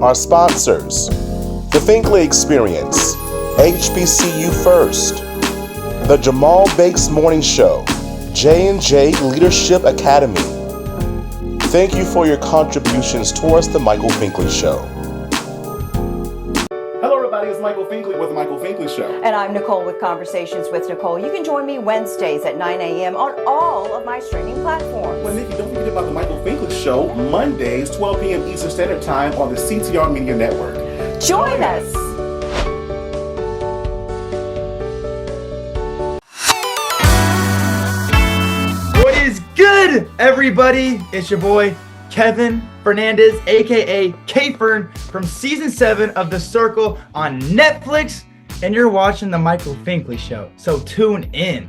Our sponsors: The Finkley Experience, HBCU First, The Jamal Bakes Morning Show, J&J Leadership Academy. Thank you for your contributions towards The Michael Finkley Show. Hello everybody, it's Michael Finkley with The Michael Finkley Show. And I'm Nicole with Conversations with Nicole. You can join me Wednesdays at 9 a.m. on all of my streaming platforms. Well, Nikki, don't forget about The Michael Finkley Show, Mondays, 12 p.m. Eastern Standard Time on the CTR Media Network. Join us! What is good, everybody? It's your boy, Kevin Fernandez, aka K-Fern, from season 7 of The Circle on Netflix, and you're watching The Michael Finkley Show, so tune in.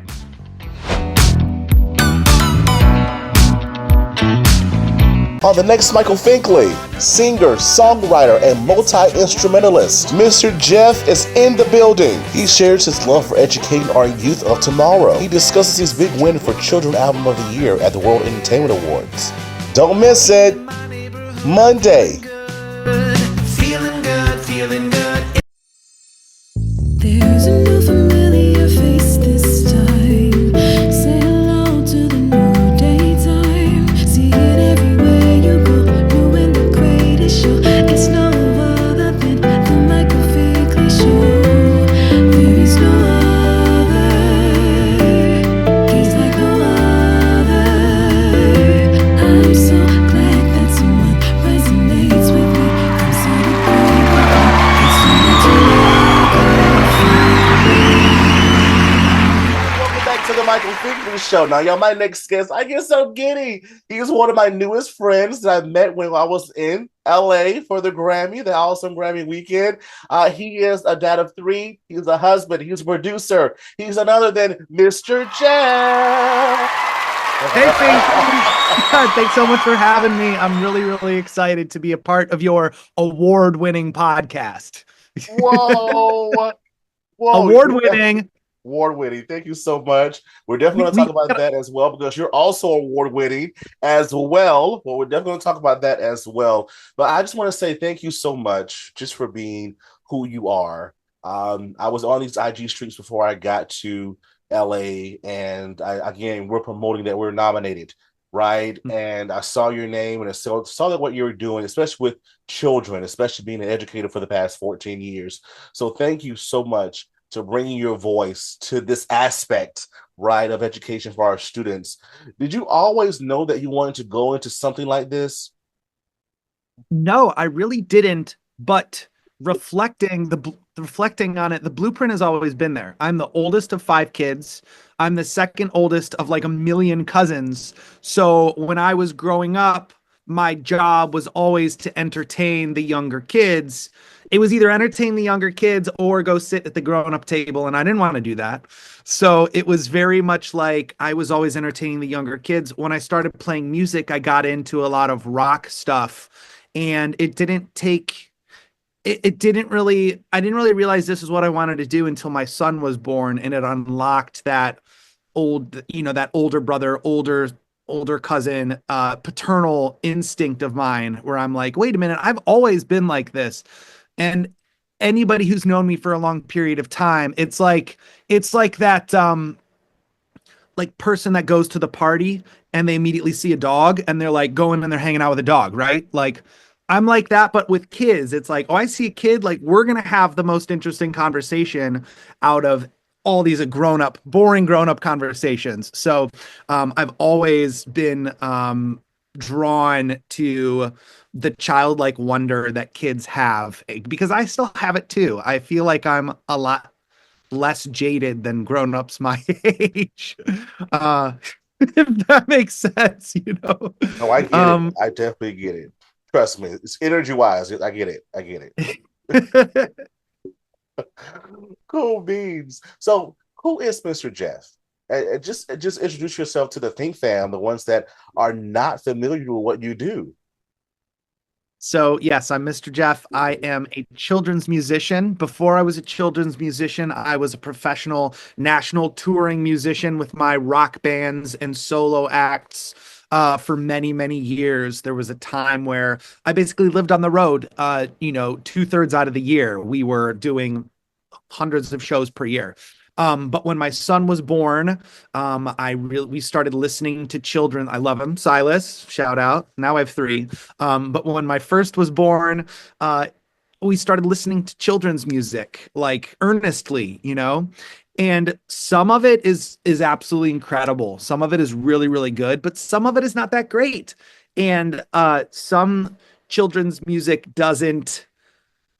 On the next Michael Finkley, singer, songwriter, and multi-instrumentalist, Mr. Jeff is in the building. He shares his love for educating our youth of tomorrow. He discusses his big win for Children's Album of the Year at the World Entertainment Awards. Don't miss it. Monday. Feeling good, feeling good. There's a new familiar face this time. Say hello to the new daytime. See it everywhere you go. New and the greatest show. It's no other than the Michael Finkley Show. There is no other. He's like no other. I'm so glad that someone resonates with me. Come celebrate with me. It's so much to Welcome back to the Michael Finkley Show. Now, y'all, my next guest, I get so giddy. He's one of my newest friends that I met when I was in LA for the Grammy, the awesome Grammy weekend. He is a dad of 3. He's a husband. He's a producer. He's none other than Mr. Jeff. Hey, thanks so much for having me. I'm really, really excited to be a part of your award-winning podcast. Whoa. Award-winning. Award-winning. Thank you so much. We're definitely going to talk about that as well because you're also award-winning as well. Well, we're definitely going to talk about that as well. But I just want to say thank you so much just for being who you are. I was on these IG streets before I got to LA, and we're promoting that we're nominated, right? Mm-hmm. And I saw your name and I saw that what you were doing, especially with children, especially being an educator for the past 14 years. So thank you so much to bringing your voice to this aspect, right, of education for our students. Did you always know that you wanted to go into something like this? No, I really didn't. But reflecting on it, the blueprint has always been there. I'm the oldest of 5 kids. I'm the second oldest of like a million cousins. So when I was growing up, my job was always to entertain the younger kids. It was either entertain the younger kids or go sit at the grown-up table, and I didn't want to do that. So it was very much like I was always entertaining the younger kids. When I started playing music, I got into a lot of rock stuff, and I didn't really realize this is what I wanted to do until my son was born, and it unlocked that older brother, older cousin, paternal instinct of mine where I'm like, wait a minute, I've always been like this. And anybody who's known me for a long period of time, it's like that, like person that goes to the party and they immediately see a dog and they're like going and they're hanging out with a dog, right? Like I'm like that, but with kids, it's like, oh, I see a kid, like we're going to have the most interesting conversation out of all these boring grown-up conversations. So I've always been drawn to the childlike wonder that kids have, because I still have it too. I feel like I'm a lot less jaded than grown-ups my age. If that makes sense, No, I get it. I definitely get it. Trust me, it's energy-wise. I get it. Cool beans. So, who is Mr. Jeff? Just introduce yourself to the Think fam, the ones that are not familiar with what you do. So, yes, I'm Mr. Jeff. I am a children's musician. Before I was a children's musician, I was a professional national touring musician with my rock bands and solo acts. for many, many years. There was a time where I basically lived on the road, 2/3 out of the year. We were doing hundreds of shows per year. But when my son was born, we started listening to children. I love him, Silas, shout out. Now I have three. But when my first was born, we started listening to children's music like earnestly, and some of it is absolutely incredible. Some of it is really, really good, but some of it is not that great. And some children's music doesn't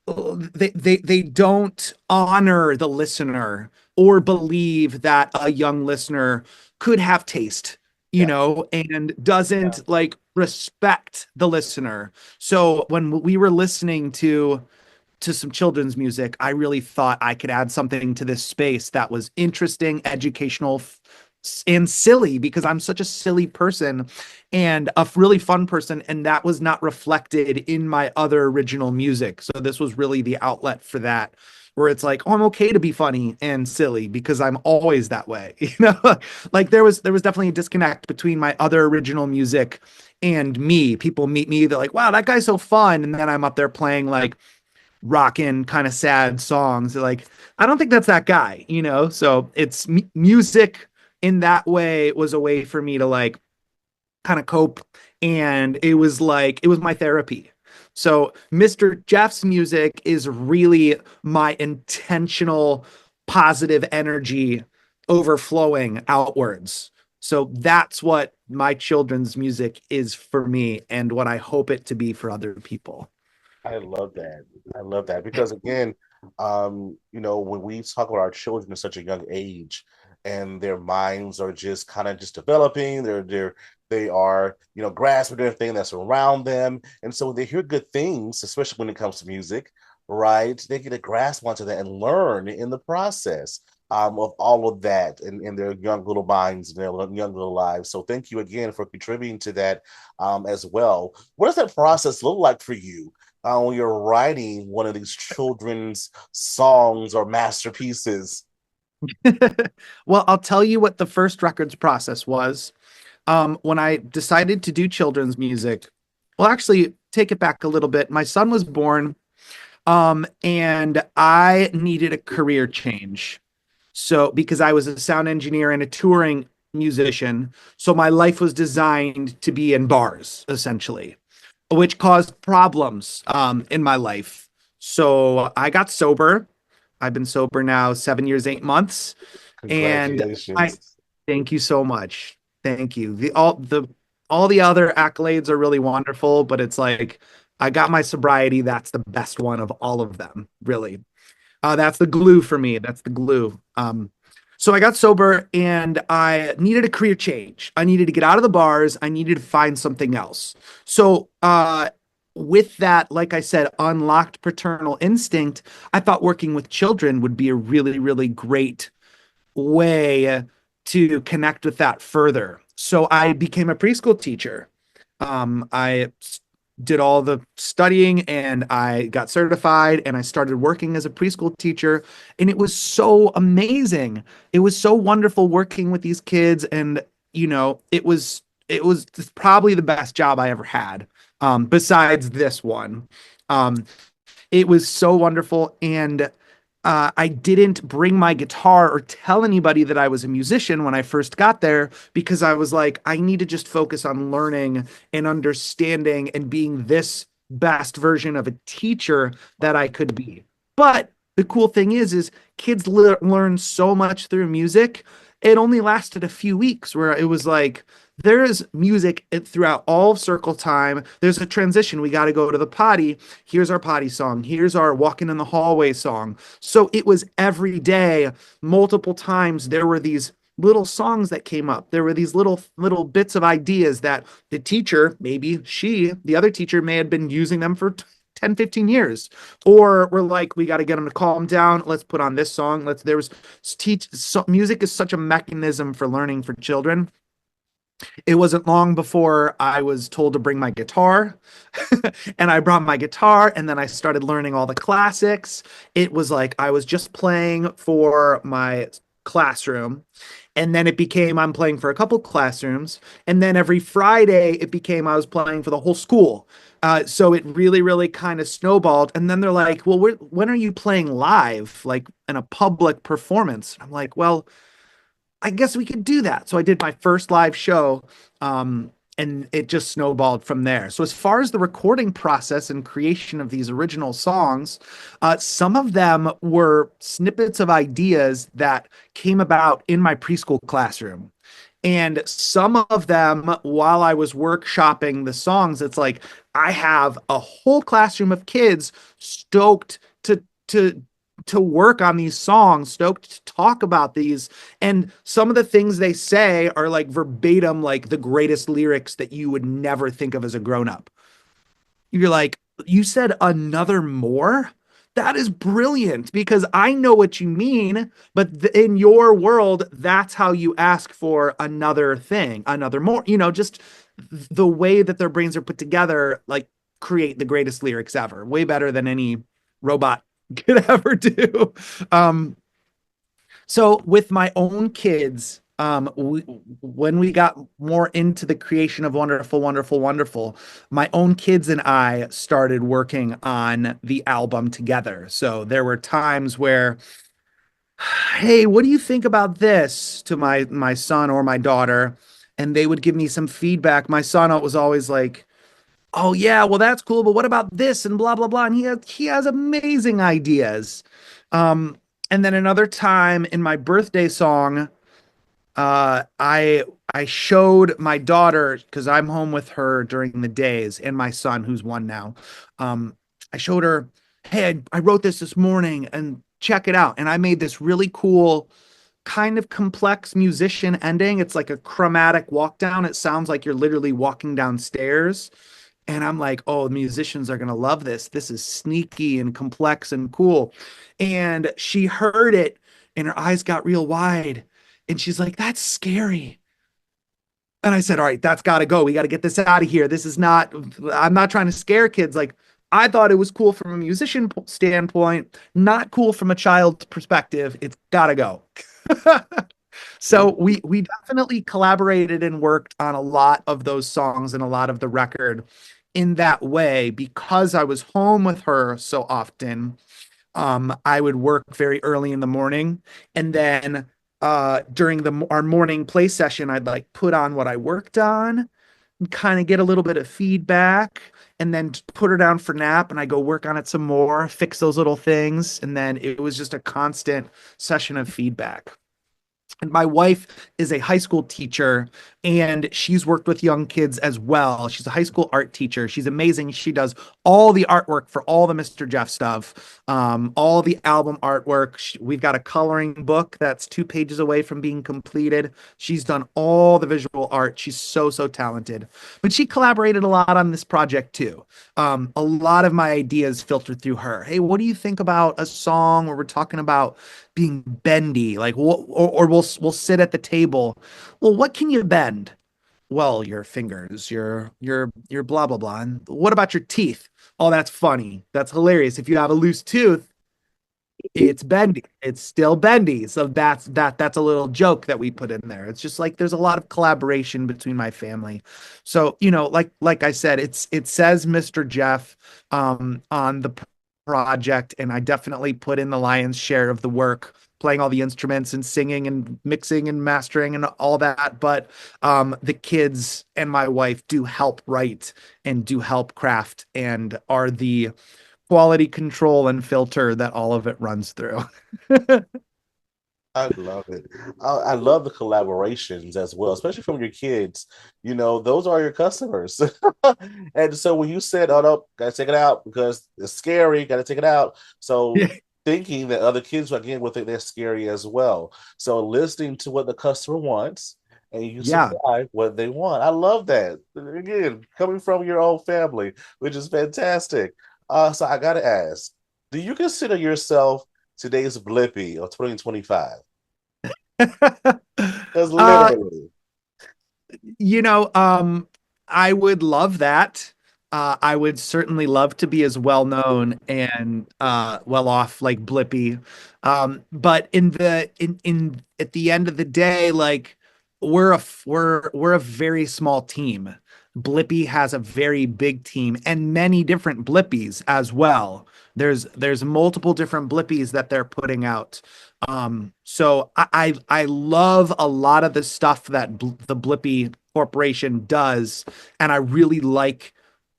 they don't honor the listener or believe that a young listener could have taste, Yeah. and doesn't like respect the listener. So when we were listening to some children's music, I really thought I could add something to this space that was interesting, educational, and silly, because I'm such a silly person and a really fun person. And that was not reflected in my other original music. So this was really the outlet for that, where it's like, oh, I'm okay to be funny and silly because I'm always that way. Like there was definitely a disconnect between my other original music and me. People meet me, they're like, wow, that guy's so fun. And then I'm up there playing like rockin' kind of sad songs. They're like, I don't think that's that guy, So it's music in that way was a way for me to like kind of cope. And it was my therapy. So Mr. Jeff's music is really my intentional positive energy overflowing outwards. So that's what my children's music is for me and what I hope it to be for other people. I love that. I love that because again, when we talk about our children at such a young age and their minds are just kind of just developing, they are, grasping everything that's around them. And so when they hear good things, especially when it comes to music, right, they get a grasp onto that and learn in the process of all of that in their young little minds and their young little lives. So thank you again for contributing to that as well. What does that process look like for you? When you're writing one of these children's songs or masterpieces? Well, I'll tell you what the first records process was. When I decided to do children's music, well, actually, take it back a little bit. My son was born, and I needed a career change. So, because I was a sound engineer and a touring musician, so my life was designed to be in bars, essentially, which caused problems in my life. So I got sober. I've been sober now 7 years, 8 months. And Congratulations. thank you so much. Thank you. All the other accolades are really wonderful, but it's like I got my sobriety. That's the best one of all of them, really. That's the glue for me. That's the glue. So I got sober and I needed a career change. I needed to get out of the bars. I needed to find something else. So with that, like I said, unlocked paternal instinct, I thought working with children would be a really, really great way to connect with that further. So I became a preschool teacher. I did all the studying and I got certified and I started working as a preschool teacher. And it was so amazing. It was so wonderful working with these kids. And, it was probably the best job I ever had, besides this one. It was so wonderful. And I didn't bring my guitar or tell anybody that I was a musician when I first got there because I was like, I need to just focus on learning and understanding and being this best version of a teacher that I could be. But the cool thing is kids learn so much through music. It only lasted a few weeks where it was like, there's music throughout all of circle time. There's a transition. We got to go to the potty. Here's our potty song. Here's our walking in the hallway song. So it was every day, multiple times. There were these little songs that came up. There were these little bits of ideas that the teacher, maybe the other teacher may have been using them for 10, 15 years. Or we're like, we got to get them to calm down. Let's put on this song. Music is such a mechanism for learning for children. It wasn't long before I was told to bring my guitar and I brought my guitar and then I started learning all the classics. It was like I was just playing for my classroom And then it became I'm playing for a couple classrooms. And then every Friday it became I was playing for the whole school. So it really, really kind of snowballed. And then they're like, well, when are you playing live, like in a public performance? And I'm like, well, I guess we could do that. So I did my first live show, and it just snowballed from there. So as far as the recording process and creation of these original songs, some of them were snippets of ideas that came about in my preschool classroom. And some of them, while I was workshopping the songs, it's like I have a whole classroom of kids stoked to to work on these songs, stoked to talk about these. And some of the things they say are like verbatim, like the greatest lyrics that you would never think of as a grown up. You're like, you said another more? That is brilliant because I know what you mean, but in your world, that's how you ask for another thing, another more, just the way that their brains are put together, like create the greatest lyrics ever, way better than any robot could ever do. Um, so with my own kids, when we got more into the creation of Wonderful, Wonderful, Wonderful, my own kids and I started working on the album together. So there were times where, hey, what do you think about this to my son or my daughter? And they would give me some feedback. My son was always like, oh yeah, well that's cool, but what about this and blah blah blah. And he has amazing ideas. Um, and then another time in my birthday song, I showed my daughter because I'm home with her during the days, and my son who's one now. Um, I showed her, hey, I wrote this morning, and check it out. And I made this really cool, kind of complex musician ending. It's like a chromatic walk down. It sounds like you're literally walking downstairs. And I'm like, oh, musicians are going to love this. This is sneaky and complex and cool. And she heard it and her eyes got real wide. And she's like, that's scary. And I said, all right, that's got to go. We got to get this out of here. This is not, I'm not trying to scare kids. Like, I thought it was cool from a musician standpoint, not cool from a child's perspective. It's got to go. So we definitely collaborated and worked on a lot of those songs and a lot of the record in that way because I was home with her so often. I would work very early in the morning, and then during our morning play session, I'd like put on what I worked on and kind of get a little bit of feedback, and then put her down for nap, and I go work on it some more, fix those little things, and then it was just a constant session of feedback. And my wife is a high school teacher and she's worked with young kids as well. She's a high school art teacher. She's amazing. She does all the artwork for all the Mr. Jeff stuff, all the album artwork. We've got a coloring book that's 2 pages away from being completed. She's done all the visual art. She's so, so talented. But she collaborated a lot on this project too. A lot of my ideas filtered through her. Hey, what do you think about a song where we're talking about being bendy, like or we'll sit at the table. Well, what can you bend? Well, your fingers, your blah blah blah. And what about your teeth? Oh, that's funny. That's hilarious. If you have a loose tooth, it's bendy. It's still bendy. So that's a little joke that we put in there. It's just like there's a lot of collaboration between my family. So, like I said, it says Mr. Jeff on the project, and I definitely put in the lion's share of the work, playing all the instruments and singing and mixing and mastering and all that. But the kids and my wife do help write and do help craft and are the quality control and filter that all of it runs through. I love it. I love the collaborations as well, especially from your kids. Those are your customers. And so when you said, oh, no, got to take it out because it's scary, got to take it out. So thinking that other kids, again, will think they're scary as well. So listening to what the customer wants and you supply what they want. I love that. Again, coming from your own family, which is fantastic. So I got to ask, do you consider yourself today's Blippy of 2025? Because literally, I would love that. I would certainly love to be as well known and well off like Blippy. But in at the end of the day, like we're a very small team. Blippy has a very big team and many different Blippies as well. There's multiple different Blippies that they're putting out. So I love a lot of the stuff that the Blippy Corporation does, and I really like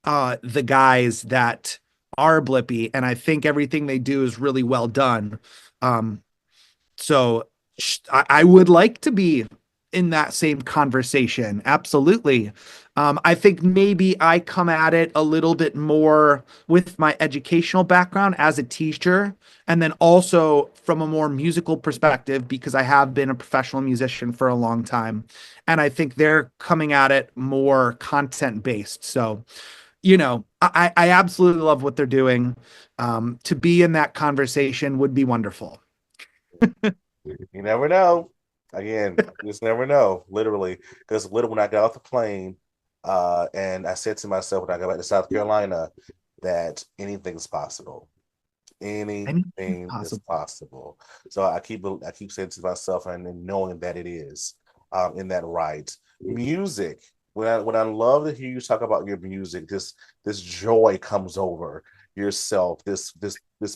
the guys that are Blippy, and I think everything they do is really well done. Um, so I would like to be in that same conversation. Absolutely. I think maybe I come at it a little bit more with my educational background as a teacher, and then also from a more musical perspective, because I have been a professional musician for a long time. And I think they're coming at it more content based. So, I absolutely love what they're doing. To be in that conversation would be wonderful. You never know. Again, you just never know, literally. Because literally when I got off the plane, and I said to myself when I got back to South Carolina that anything's possible. Anything is possible. So I keep saying to myself and knowing that it is in that right. Music. When I love to hear you talk about your music, this joy comes over yourself. This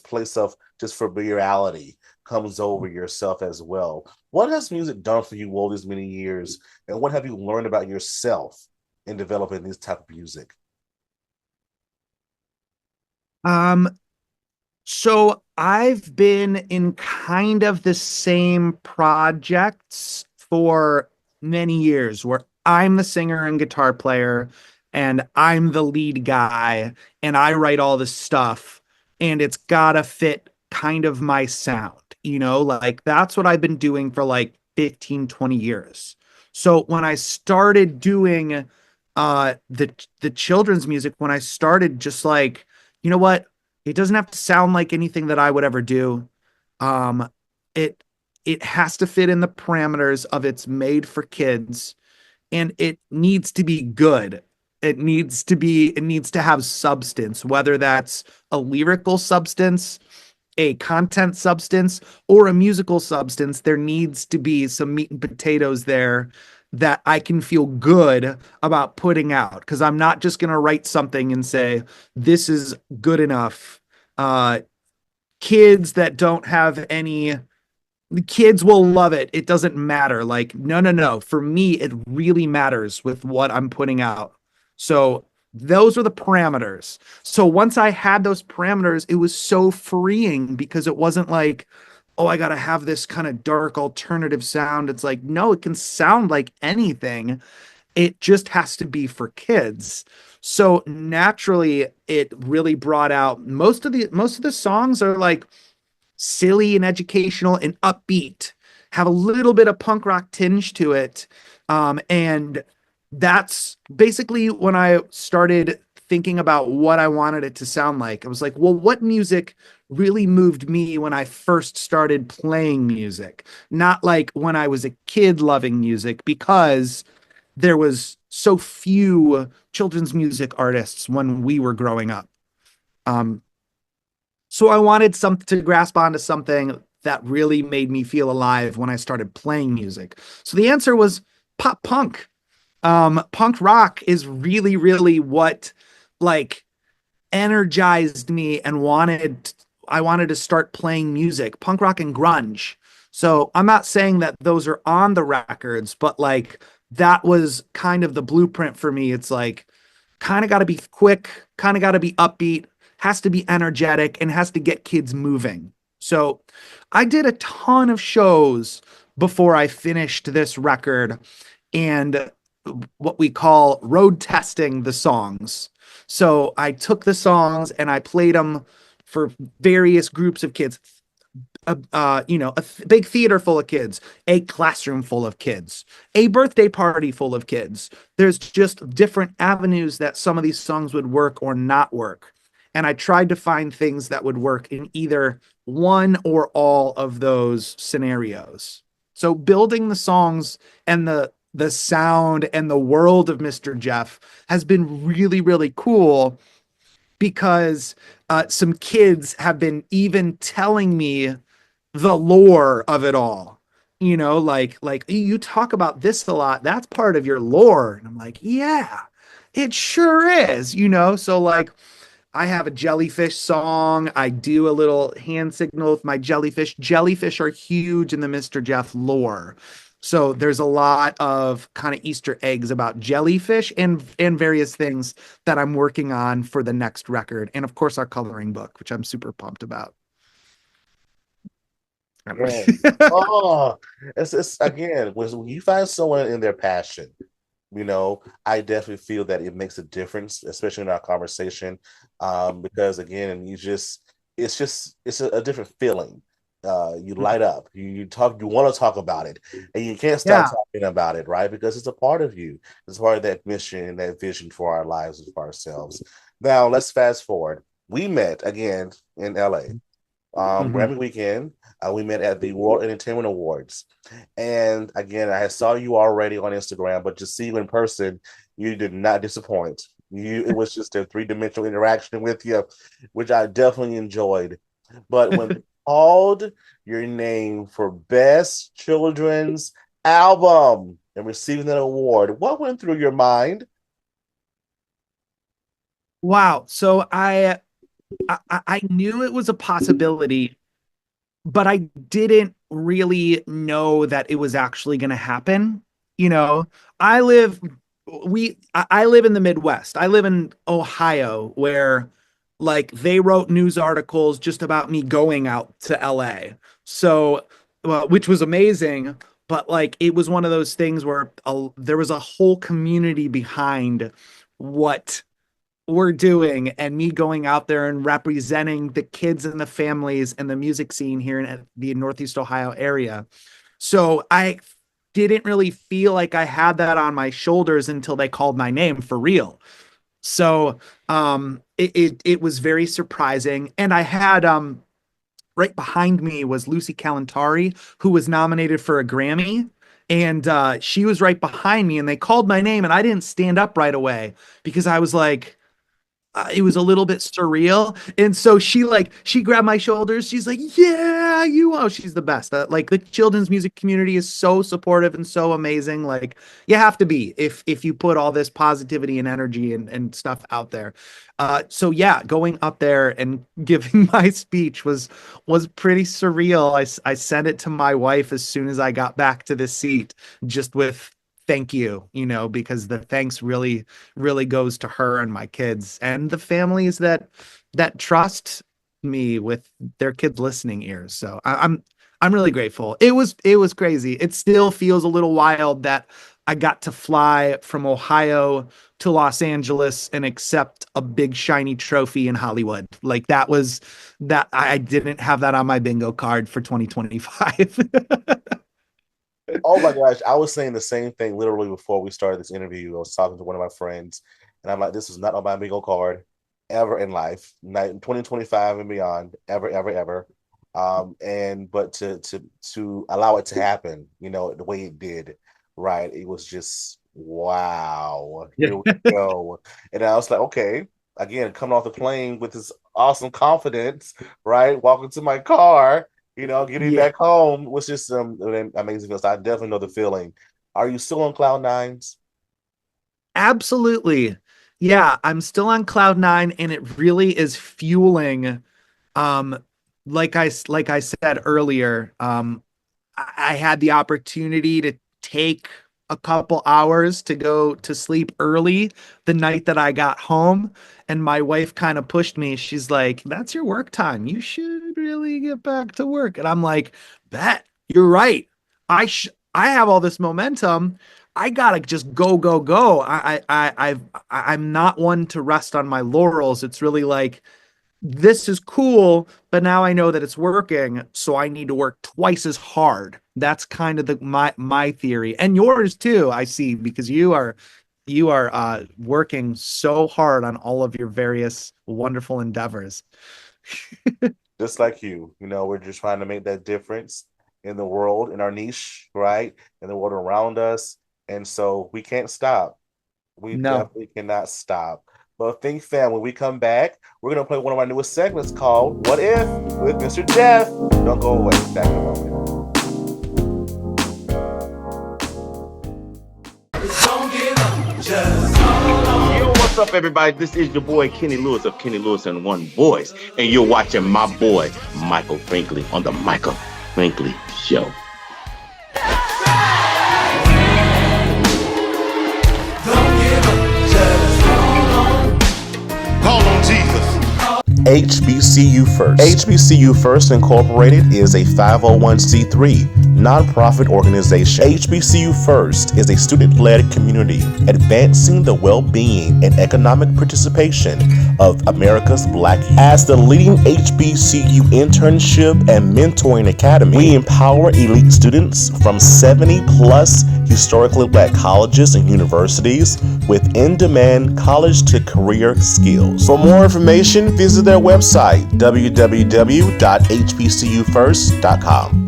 place of just familiarity comes over yourself as well. What has music done for you all these many years, and what have you learned about yourself in developing this type of music? So I've been in kind of the same projects for many years where I'm the singer and guitar player and I'm the lead guy and I write all this stuff and it's gotta fit kind of my sound, like that's what I've been doing for like 15, 20 years. So when I started doing the children's music, when I started just like, you know what? It doesn't have to sound like anything that I would ever do. Um, it it has to fit in the parameters of it's made for kids, and it needs to be good. It needs to have substance, whether that's a lyrical substance, a content substance, or a musical substance. There needs to be some meat and potatoes there that I can feel good about putting out, because I'm not just going to write something and say, this is good enough. Kids that don't have any, the kids will love it. It doesn't matter. Like, no, no, no. For me, it really matters with what I'm putting out. So those are the parameters. So once I had those parameters, it was so freeing because it wasn't like, oh, I got to have this kind of dark alternative sound. It's like, no, it can sound like anything. It just has to be for kids. So naturally, it really brought out most of the songs are like silly and educational and upbeat, have a little bit of punk rock tinge to it. And that's basically when I started thinking about what I wanted it to sound like. I was like, well, what music really moved me when I first started playing music? Not like when I was a kid loving music, because there was so few children's music artists when we were growing up. Um, so I wanted to grasp onto something that really made me feel alive when I started playing music. So the answer was pop punk. Punk rock is really, really what like energized me and I wanted to start playing music, punk rock and grunge. So I'm not saying that those are on the records, but like that was kind of the blueprint for me. It's like kind of got to be quick, kind of got to be upbeat, has to be energetic, and has to get kids moving. So I did a ton of shows before I finished this record, and what we call road testing the songs. So I took the songs and I played them for various groups of kids. Big theater full of kids, a classroom full of kids, a birthday party full of kids. There's just different avenues that some of these songs would work or not work. And I tried to find things that would work in either one or all of those scenarios. So building the songs and the sound and the world of Mr. Jeff has been really, really cool because some kids have been even telling me the lore of it all. Like you talk about this a lot. That's part of your lore. And I'm like, yeah, it sure is, So like I have a jellyfish song. I do a little hand signal with my jellyfish. Jellyfish are huge in the Mr. Jeff lore. So there's a lot of kind of Easter eggs about jellyfish and various things that I'm working on for the next record. And of course our coloring book, which I'm super pumped about. Yes. Oh, it's again, when you find someone in their passion, I definitely feel that it makes a difference, especially in our conversation. Because again, it's a different feeling. You light up, you talk, you want to talk about it, and you can't stop Yeah. talking about it, right? Because it's a part of you. It's part of that mission and that vision for our lives and for ourselves. Now, let's fast forward. We met again in LA. Mhm. Grammy weekend. We met at the World Entertainment Awards. And again, I saw you already on Instagram, but to see you in person, you did not disappoint. It was just a three-dimensional interaction with you, which I definitely enjoyed. But when they called your name for Best Children's Album and receiving that award, what went through your mind? Wow. So I knew it was a possibility, but I didn't really know that it was actually going to happen. You know, I live I live in the Midwest. I live in Ohio where like they wrote news articles just about me going out to LA. So, well, which was amazing, but like it was one of those things where there was a whole community behind what we're doing and me going out there and representing the kids and the families and the music scene here in the Northeast Ohio area. So I didn't really feel like I had that on my shoulders until they called my name for real. So it was very surprising. And I had right behind me was Lucy Kalantari, who was nominated for a Grammy. And she was right behind me, and they called my name, and I didn't stand up right away because I was like, it was a little bit surreal. And so she grabbed my shoulders. She's like, yeah, you are. She's the best. Like the children's music community is so supportive and so amazing. Like you have to be if you put all this positivity and energy and stuff out there. So yeah, going up there and giving my speech was pretty surreal. I sent it to my wife as soon as I got back to the seat, just with thank you, because the thanks really goes to her and my kids and the families that trust me with their kids listening ears. So I'm really grateful. It was crazy. It still feels a little wild that I got to fly from Ohio to Los Angeles and accept a big shiny trophy in Hollywood. Like that I didn't have that on my bingo card for 2025. Oh my gosh, I was saying the same thing literally before we started this interview. I was talking to one of my friends, and I'm like, this is not on my bingo card ever in life, 2025 and beyond, ever, ever, ever. And but to allow it to happen, the way it did, right? It was just wow. Here we go. And I was like, okay, again, coming off the plane with this awesome confidence, right? Walking to my car, getting Yeah. back home was just amazing. Because I definitely know the feeling. Are you still on cloud nines? Absolutely. Yeah, I'm still on cloud nine and it really is fueling um like I said earlier, I had the opportunity to take a couple hours to go to sleep early the night that I got home. And my wife kind of pushed me. She's like, that's your work time. You should really get back to work. And I'm like, bet you're right. I have all this momentum. I gotta just go, go, go. I'm not one to rest on my laurels. It's really like, this is cool, but now I know that it's working, so I need to work twice as hard. That's kind of my theory, and yours too. I see because you are working so hard on all of your various wonderful endeavors. Just like you. We're just trying to make that difference in the world, in our niche, right? In the world around us. And so we can't stop. We No. definitely cannot stop. But think, fam, when we come back, we're going to play one of our newest segments called What If with Mr. Jeff. Don't go away. Back in a moment. Yo, what's up, everybody? This is your boy Kenny Lewis of Kenny Lewis and One Voice, and you're watching my boy Michael Finkley on the Michael Finkley Show. Call on Jesus. HBCU First. HBCU First Incorporated is a 501c3 nonprofit organization. HBCU First is a student-led community advancing the well-being and economic participation of America's Black youth. As the leading HBCU internship and mentoring academy, we empower elite students from 70-plus historically Black colleges and universities with in-demand college-to-career skills. For more information, visit their website, www.hbcufirst.com.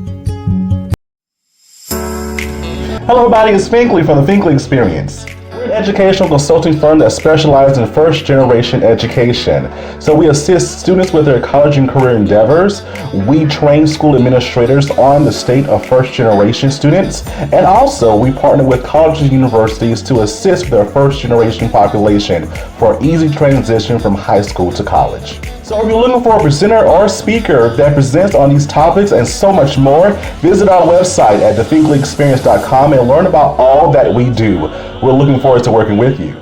Hello everybody, it's Finkley from the Finkley Experience. We're an educational consulting firm that specializes in first-generation education. So we assist students with their college and career endeavors. We train school administrators on the state of first-generation students. And also, we partner with colleges and universities to assist their first-generation population for easy transition from high school to college. So if you're looking for a presenter or a speaker that presents on these topics and so much more, visit our website at thefinkleyexperience.com and learn about all that we do. We're looking forward to working with you.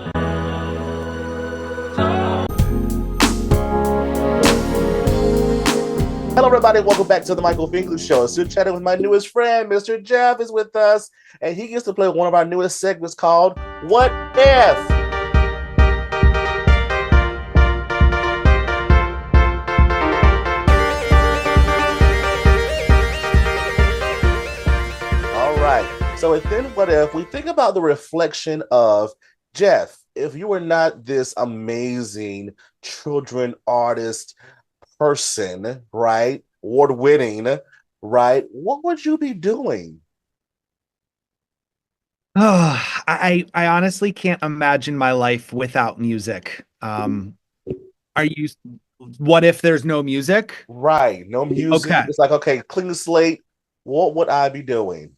Hello everybody, welcome back to the Michael Finkley Show. Still chatting with my newest friend, Mr. Jeff is with us, and he gets to play one of our newest segments called What If? So then what if we think about the reflection of Jeff, if you were not this amazing children artist person, right? Award-winning, right? What would you be doing? I honestly can't imagine my life without music. What if there's no music? Right. No music. Okay. It's like, okay, clean slate. What would I be doing?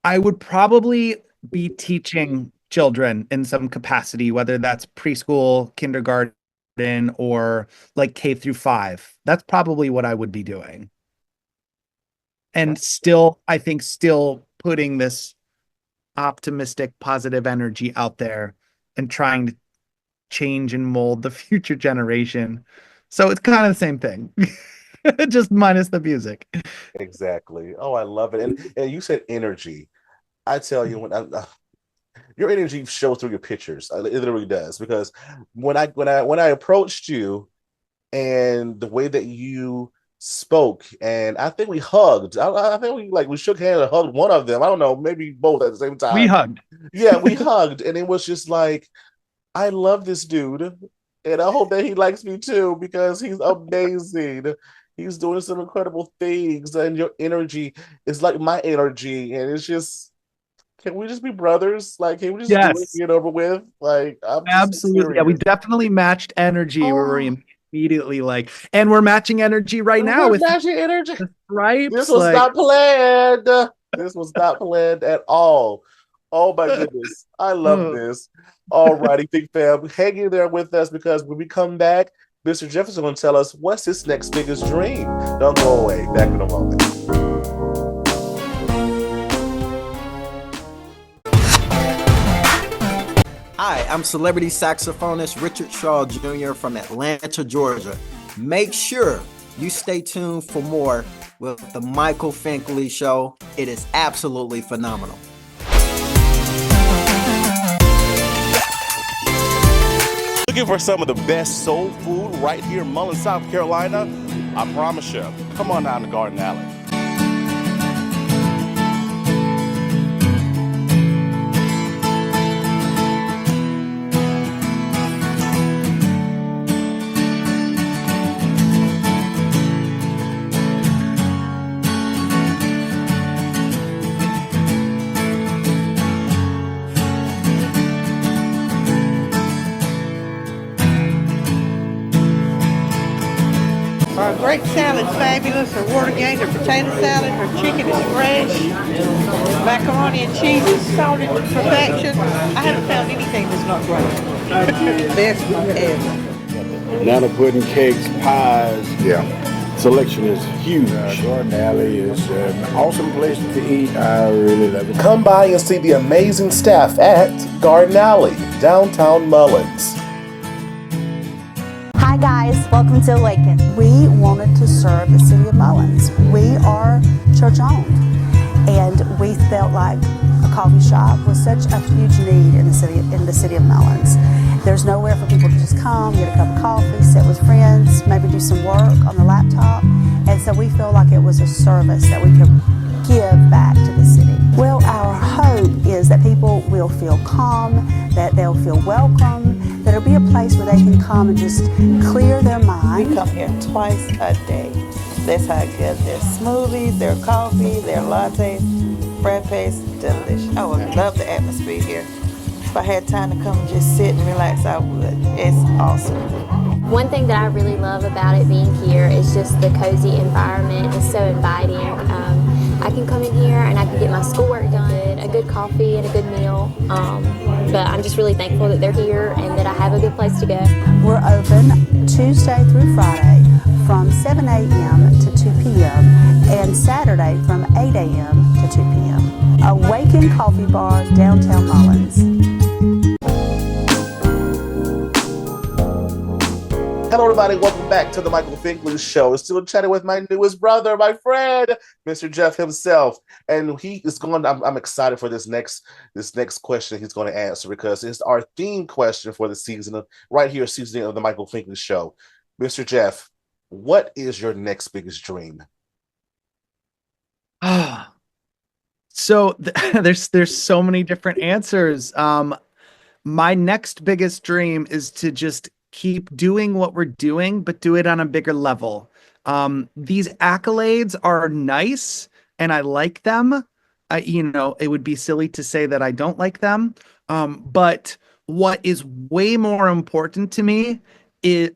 I would probably be teaching children in some capacity, whether that's preschool, kindergarten, or like K through 5. That's probably what I would be doing. And still putting this optimistic, positive energy out there and trying to change and mold the future generation. So it's kind of the same thing. Just minus the music. Exactly. Oh, I love it. And you said energy. I tell you, when your energy shows through your pictures. It literally does. Because when I approached you and the way that you spoke, and I think we hugged. I think we shook hands and hugged one of them. I don't know, maybe both at the same time. We hugged. Yeah, we hugged, and it was just like, I love this dude, and I hope that he likes me too because he's amazing. He's doing some incredible things, and your energy is like my energy, and it's just, can we just be brothers? Like, can we just do it and get over with? Like, I'm absolutely. Yeah, we definitely matched energy. We were immediately like, and we're matching energy right now with matching energy. Right? This was not planned. This was not planned at all. Oh my goodness, I love this. All righty, big fam, hang in there with us because when we come back, Mr. Jefferson going to tell us what's his next biggest dream. Don't go away. Back in a moment. Hi, I'm celebrity saxophonist Richard Shaw Jr. from Atlanta, Georgia. Make sure you stay tuned for more with the Michael Finkley Show. It is absolutely phenomenal. Looking for some of the best soul food right here in Mullen, South Carolina? I promise you. Come on down to Garden Alley. Our grape salad fabulous, our water gate, our potato salad, our chicken is fresh, macaroni and cheese is salted to perfection. I haven't found anything that's not great. Best ever. Banana pudding, cakes, pies. Yeah. Selection is huge. Garden Alley is an awesome place to eat. I really love it. Come by and see the amazing staff at Garden Alley, downtown Mullins. Hi guys, welcome to Awaken. We wanted to serve the city of Mullins. We are church owned, and we felt like a coffee shop was such a huge need in the city of Mullins. There's nowhere for people to just come, get a cup of coffee, sit with friends, maybe do some work on the laptop. And so we feel like it was a service that we could give back to the city. Well, our hope is that people will feel calm, that they'll feel welcome, that it'll be a place where they can come and just clear their mind. We come here twice a day. That's how good their smoothies, their coffee, their lattes, frappes, delicious. I would love the atmosphere here. If I had time to come and just sit and relax, I would. It's awesome. One thing that I really love about it being here is just the cozy environment. It's so inviting. I can come in here and I can get my schoolwork done, a good coffee and a good meal. But I'm just really thankful that they're here and that I have a good place to go. We're open Tuesday through Friday from 7 a.m. to 2 p.m. and Saturday from 8 a.m. to 2 p.m. Awaken Coffee Bar, downtown Mullins. Hello, everybody. Welcome back to the Michael Finkley Show. Still chatting with my newest brother, my friend, Mr. Jeff himself, and he is going. I'm excited for this next question he's going to answer because it's our theme question for the season of right here, season of the Michael Finkley Show. Mr. Jeff, what is your next biggest dream? So there's so many different answers. My next biggest dream is to just keep doing what we're doing, but do it on a bigger level. These accolades are nice and I like them. It would be silly to say that I don't like them. But what is way more important to me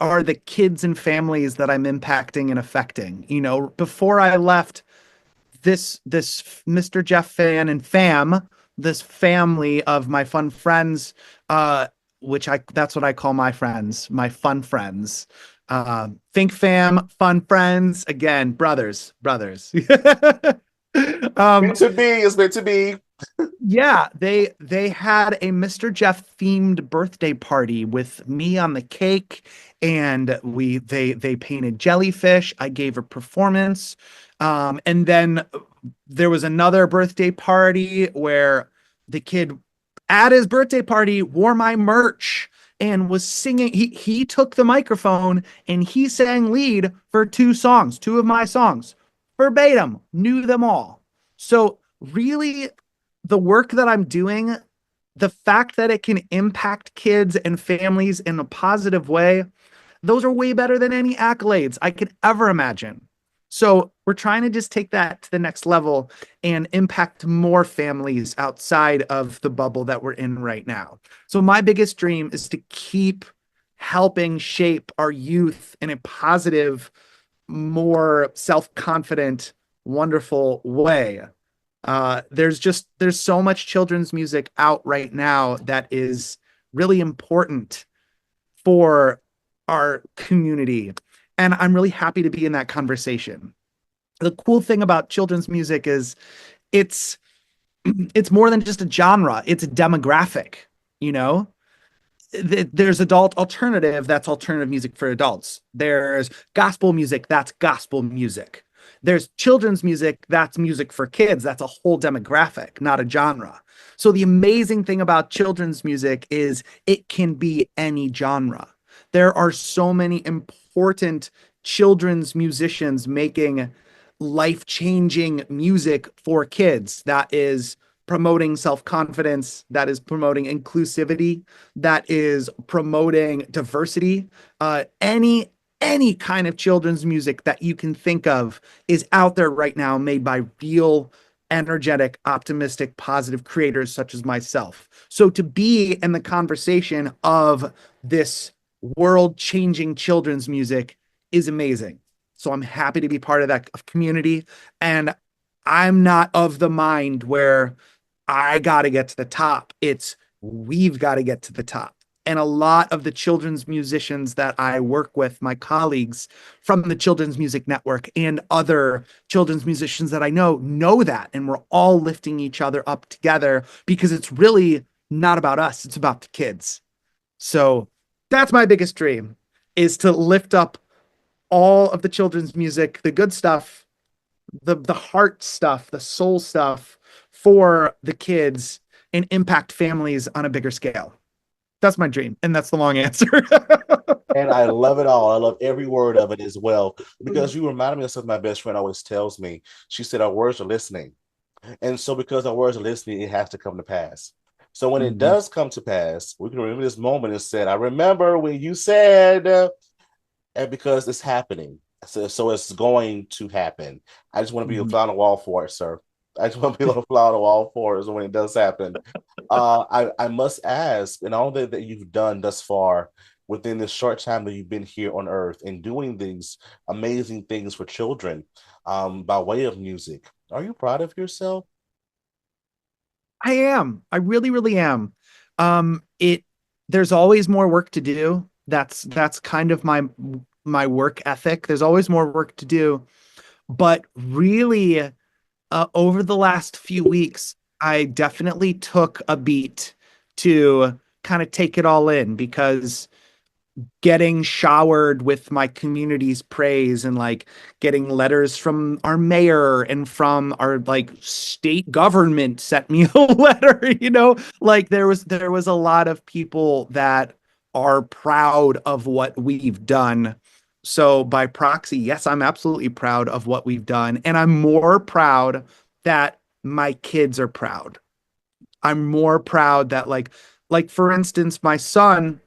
are the kids and families that I'm impacting and affecting. Before I left this Mr. Jeff fan and fam, this family of my fun friends, that's what I call my friends, my fun friends. Think fam, fun friends, again, brothers. Meant to be, it's meant to be. Yeah, they had a Mr. Jeff themed birthday party with me on the cake, and they painted jellyfish. I gave a performance. And then there was another birthday party where the kid at his birthday party wore my merch and was singing. He took the microphone and he sang lead for two of my songs, verbatim, knew them all. So really, the work that I'm doing, the fact that it can impact kids and families in a positive way, those are way better than any accolades I could ever imagine. So we're trying to just take that to the next level and impact more families outside of the bubble that we're in right now. So my biggest dream is to keep helping shape our youth in a positive, more self-confident, wonderful way. There's so much children's music out right now that is really important for our community. And I'm really happy to be in that conversation. The cool thing about children's music is it's more than just a genre. It's a demographic, There's adult alternative, that's alternative music for adults. There's gospel music, that's gospel music. There's children's music, that's music for kids. That's a whole demographic, not a genre. So the amazing thing about children's music is it can be any genre. There are so many important children's musicians making life-changing music for kids that is promoting self-confidence, that is promoting inclusivity, that is promoting diversity. Any kind of children's music that you can think of is out there right now, made by real, energetic, optimistic, positive creators such as myself. So to be in the conversation of this world-changing children's music is amazing. So I'm happy to be part of that community. And I'm not of the mind where I got to get to the top. It's we've got to get to the top. And a lot of the children's musicians that I work with, my colleagues from the Children's Music Network and other children's musicians that I know that. And we're all lifting each other up together because it's really not about us. It's about the kids. So that's my biggest dream, is to lift up all of the children's music, the good stuff, the heart stuff, the soul stuff for the kids, and impact families on a bigger scale. That's my dream. And that's the long answer. And I love it all. I love every word of it as well, because you reminded me of something my best friend always tells me. She said, our words are listening. And so because our words are listening, it has to come to pass. So when it does come to pass, we can remember this moment and said, I remember when you said, and because it's happening. So it's going to happen. I just want to be a fly on the wall for it, sir. I just want to be a fly on the wall for it when it does happen. I must ask, and all that you've done thus far within this short time that you've been here on Earth and doing these amazing things for children by way of music, are you proud of yourself? I am. I really, really am. There's always more work to do. That's kind of my work ethic. There's always more work to do, but really, over the last few weeks, I definitely took a beat to kind of take it all in, because getting showered with my community's praise and like getting letters from our mayor and from our like state government sent me a letter, like there was a lot of people that are proud of what we've done. So by proxy, yes, I'm absolutely proud of what we've done. And I'm more proud that my kids are proud. I'm more proud that like for instance, my son,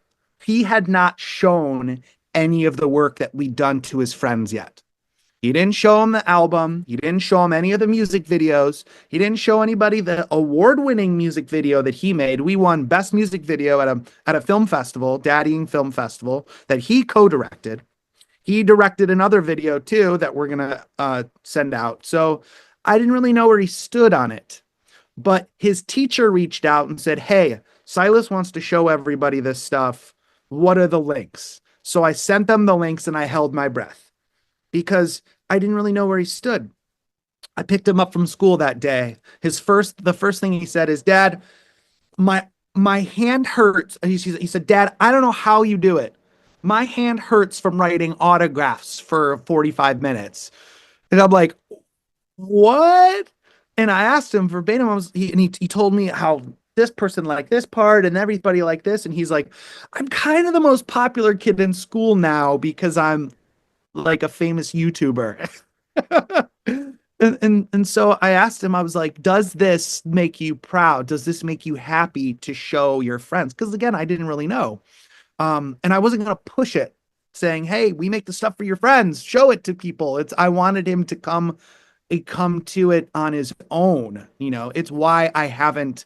he had not shown any of the work that we'd done to his friends yet. He didn't show him the album. He didn't show him any of the music videos. He didn't show anybody the award-winning music video that he made. We won Best Music Video at a film festival, Daddying Film Festival, that he co-directed. He directed another video too that we're going to send out. So I didn't really know where he stood on it. But his teacher reached out and said, hey, Silas wants to show everybody this stuff. What are the links? So I sent them the links and I held my breath because I didn't really know where he stood. I picked him up from school that day. The first thing he said is, Dad, my hand hurts. He said, Dad, I don't know how you do it. My hand hurts from writing autographs for 45 minutes. And I'm like, what? And I asked him verbatim, he told me how this person liked this part and everybody liked this. And he's like, I'm kind of the most popular kid in school now because I'm like a famous YouTuber. And so I asked him, I was like, does this make you proud? Does this make you happy to show your friends? Because again, I didn't really know. And I wasn't going to push it saying, hey, we make the stuff for your friends, show it to people. I wanted him to come to it on his own. It's why I haven't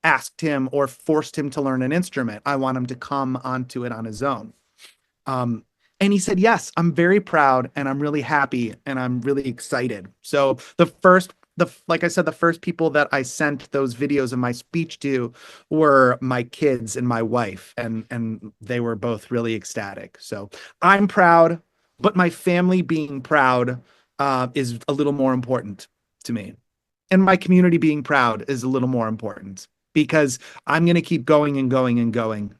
asked him or forced him to learn an instrument. I want him to come onto it on his own. And he said, yes, I'm very proud and I'm really happy and I'm really excited. So like I said, the first people that I sent those videos of my speech to were my kids and my wife, and they were both really ecstatic. So I'm proud, but my family being proud is a little more important to me. And my community being proud is a little more important because I'm going to keep going and going and going.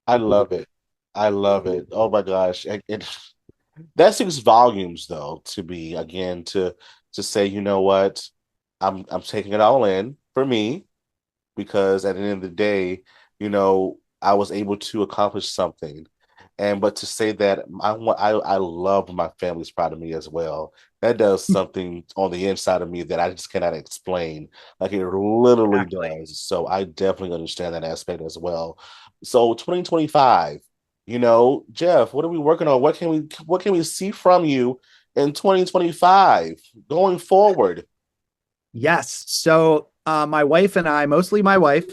I love it. I love it. Oh my gosh. That speaks volumes though, to say, you know what, I'm taking it all in for me, because at the end of the day, I was able to accomplish something. But to say that I love my family's proud of me as well. That does something on the inside of me that I just cannot explain. Like it literally does. So I definitely understand that aspect as well. So 2025, Jeff, what are we working on? What can we see from you in 2025 going forward? Yes. So my wife and I, mostly my wife,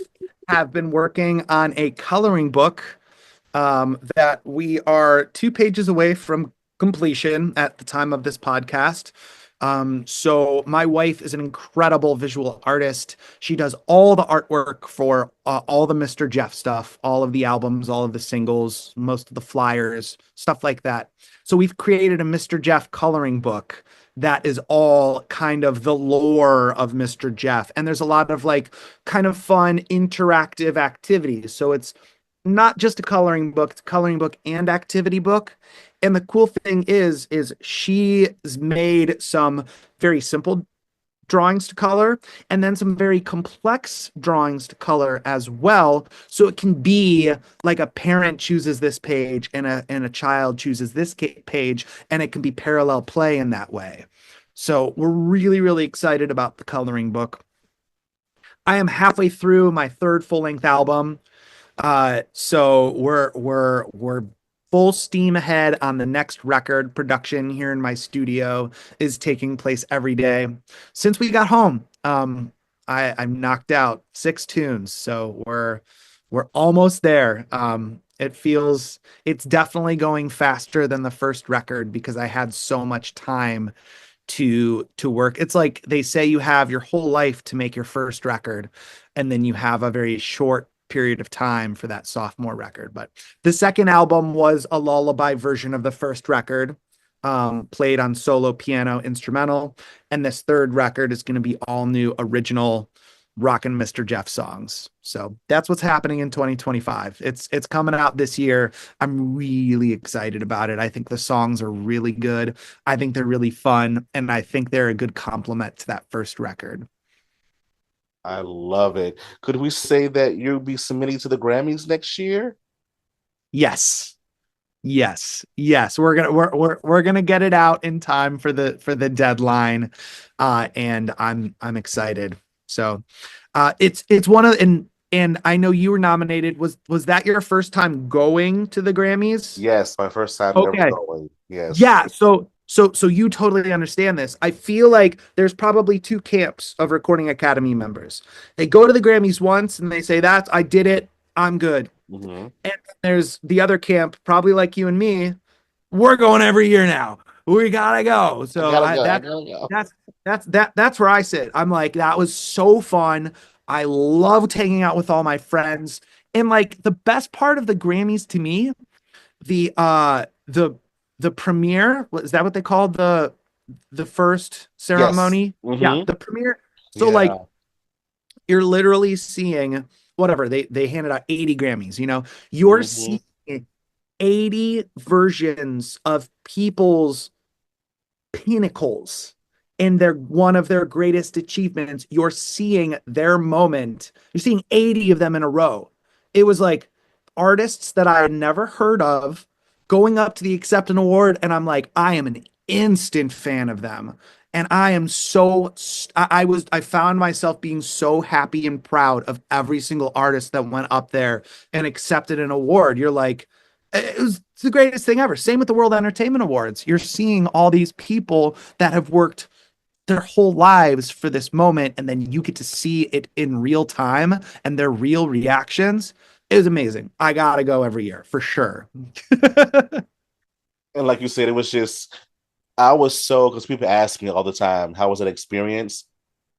have been working on a coloring book that we are 2 pages away from completion at the time of this podcast. So my wife is an incredible visual artist. She does all the artwork for all the Mr. Jeff stuff, all of the albums, all of the singles, most of the flyers, stuff like that. So we've created a Mr. Jeff coloring book that is all kind of the lore of Mr. Jeff. And there's a lot of like kind of fun interactive activities. So it's not just a coloring book, it's a coloring book and activity book. And the cool thing is she's made some very simple drawings to color and then some very complex drawings to color as well. So it can be like a parent chooses this page and a child chooses this page, and it can be parallel play in that way. So we're really, really excited about the coloring book. I am halfway through my third full-length album. So we're full steam ahead on the next record. Production here in my studio is taking place every day. Since we got home, I'm knocked out 6 tunes, so we're almost there. It's definitely going faster than the first record because I had so much time to work. It's like they say you have your whole life to make your first record, and then you have a very short period of time for that sophomore record. But the second album was a lullaby version of the first record, played on solo piano instrumental, and this third record is going to be all new original rockin' Mr. Jeff songs. So that's what's happening in 2025. It's coming out this year. I'm really excited about it. I think the songs are really good. I think they're really fun, and I think they're a good complement to that first record. I love it. Could we say that you'll be submitting to the Grammys next year? Yes. We're gonna get it out in time for the deadline. And I'm excited. So it's one of, and I know you were nominated. Was that your first time going to the Grammys? Yes, my first time Okay. ever going. Yes. Yeah, so you totally understand this. I feel like there's probably 2 camps of Recording Academy members. They go to the Grammys once and they say, I did it, I'm good. Mm-hmm. And there's the other camp, probably like you and me, we're going every year now. We gotta go. So that's where I sit. I'm like, that was so fun. I loved hanging out with all my friends. And like the best part of the Grammys to me, the premiere, is that what they called the first ceremony? Yes. Mm-hmm. Yeah, the premiere. So like you're literally seeing whatever they handed out 80 Grammys, you're seeing 80 versions of people's pinnacles and they're one of their greatest achievements. You're seeing their moment. You're seeing 80 of them in a row. It was like artists that I had never heard of going up to the accept an award, and I'm like, I am an instant fan of them. And I am I found myself being so happy and proud of every single artist that went up there and accepted an award. You're like, it's the greatest thing ever. Same with the World Entertainment Awards. You're seeing all these people that have worked their whole lives for this moment, and then you get to see it in real time and their real reactions. It was amazing. I gotta go every year for sure. And like you said, it was just, because people ask me all the time, how was that experience?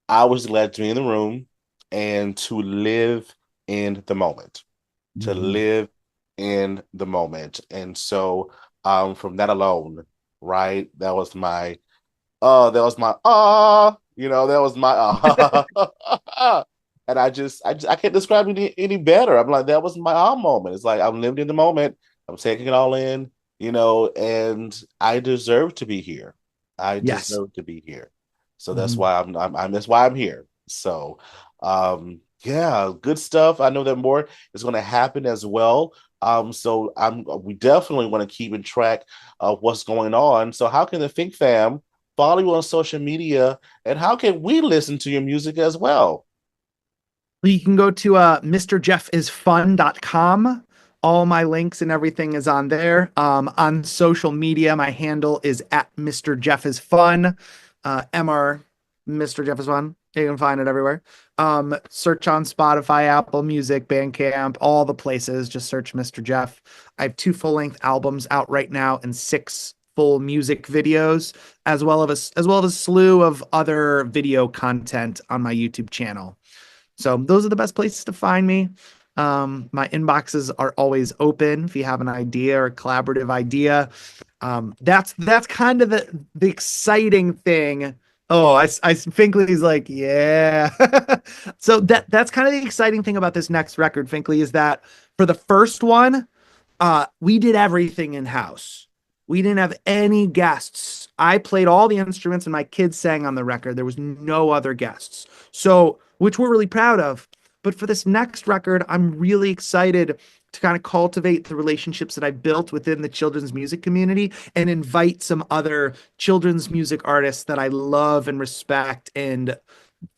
I was glad to be in the room and to live in the moment, to live in the moment. And so from that alone, right, that was my, that was my and I can't describe it any better. I'm like, that was my moment. It's like I'm living in the moment. I'm taking it all in, and I deserve to be here. I deserve to be here. So that's why that's why I'm here. So good stuff. I know that more is going to happen as well. So we definitely want to keep in track of what's going on. So how can the Fink fam follow you on social media, and how can we listen to your music as well? You can go to mrjeffisfun.com. All my links and everything is on there. On social media, my handle is @MrJeffIsFun. Mr. Jeff is Fun. You can find it everywhere. Search on Spotify, Apple Music, Bandcamp, all the places. Just search Mr. Jeff. I have 2 full-length albums out right now and 6 full music videos, as well as a slew of other video content on my YouTube channel. So those are the best places to find me. My inboxes are always open if you have an idea or a collaborative idea. That's kind of the exciting thing. Oh, I Finkley's like, yeah. So that's kind of the exciting thing about this next record, Finkley, is that for the first one, we did everything in-house. We didn't have any guests. I played all the instruments and my kids sang on the record. There was no other guests. So, which we're really proud of. But for this next record, I'm really excited to kind of cultivate the relationships that I've built within the children's music community and invite some other children's music artists that I love and respect and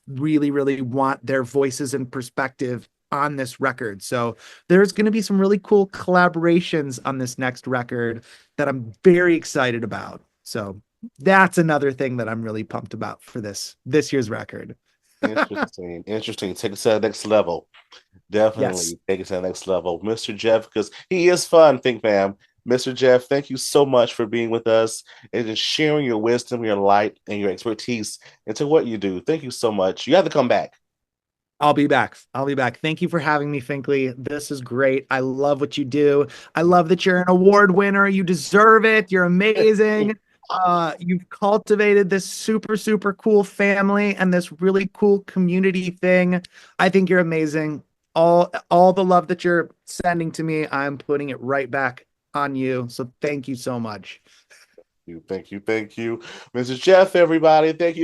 really, really want their voices and perspective on this record. So there's going to be some really cool collaborations on this next record that I'm very excited about. So that's another thing that I'm really pumped about for this year's record. Interesting. Take it to the next level. Definitely take it to the next level. Mr. Jeff, because he is fun, Think Fam. Mr. Jeff, thank you so much for being with us and just sharing your wisdom, your light, and your expertise into what you do. Thank you so much. You have to come back. I'll be back. Thank you for having me, Finkley. This is great. I love what you do. I love that you're an award winner. You deserve it. You're amazing. You've cultivated this super, super cool family and this really cool community thing. I think you're amazing. All the love that you're sending to me, I'm putting it right back on you. So thank you so much. Thank you. Mr. Jeff, everybody. Thank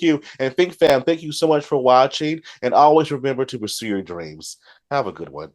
you. And Think Fam, thank you so much for watching. And always remember to pursue your dreams. Have a good one.